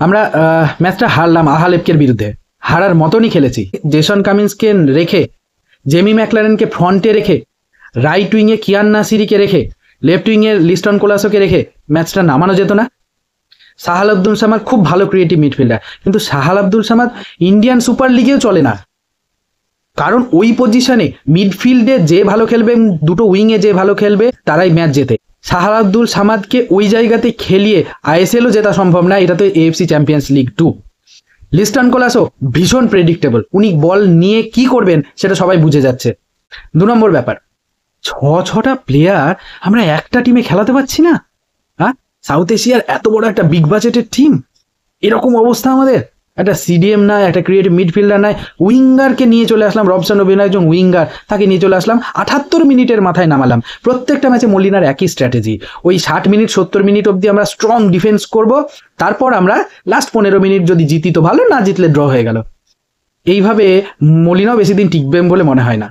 আমরা ম্যাচটা হারলাম আহালেপকের বিরুদ্ধে, হারার মতনই খেলেছি। জেসন কামিন্সকে রেখে, জেমি ম্যাকলারেনকে ফ্রন্টে রেখে, রাইট উইংয়ে কিয়ান নাসিরিকে রেখে, লেফট উইংয়ে লিস্টন কোলাসোকে রেখে ম্যাচটা নামানো যেত না? সাহাল আব্দুল সামাদ খুব ভালো ক্রিয়েটিভ মিডফিল্ডার, কিন্তু সাহাল আব্দুল সামাদ ইন্ডিয়ান সুপার লিগেও চলে না, কারণ ওই পজিশনে মিডফিল্ডে যে ভালো খেলবে, দুটো উইংয়ে যে ভালো খেলবে তারাই ম্যাচ জেতে। সাহাল আব্দুল সামাদকে ওই জায়গাতে খেলিয়ে আইএসএলও জেতা সম্ভব না, এটা তো AFC champions league 2। Liston Colaco ভীষণ প্রেডিক্টেবল, উনি বল নিয়ে কি করবেন সেটা সবাই বুঝে যাচ্ছে। 2 নম্বর ব্যাপার, ছটা প্লেয়ার আমরা একটা টিমে খেলাতে পারছি না। হ্যাঁ, সাউথ এশিয়ার এত বড় একটা বিগ বাজেটের টিম, এরকম অবস্থা আমাদের। একটা সিডিএম নাই, একটা ক্রিয়েটিভ মিডফিল্ডার নাই, উইঙ্গারকে নিয়ে চলে আসলাম, রবসন ওবিনা একজন উইঙ্গার, তাকে নিয়ে চলে আসলাম, 78 মিনিটের মাথায় নামালাম। প্রত্যেকটা ম্যাচে মলিনার একই স্ট্র্যাটেজি, ওই 60 মিনিট 70 মিনিট অবধি আমরা স্ট্রং ডিফেন্স করব, তারপর আমরা লাস্ট 15 মিনিট যদি জিতি তো ভালো, না জিতলে ড্র হয়ে গেল। এইভাবে মলিনাও বেশি দিন টিকবেন বলে মনে হয় না।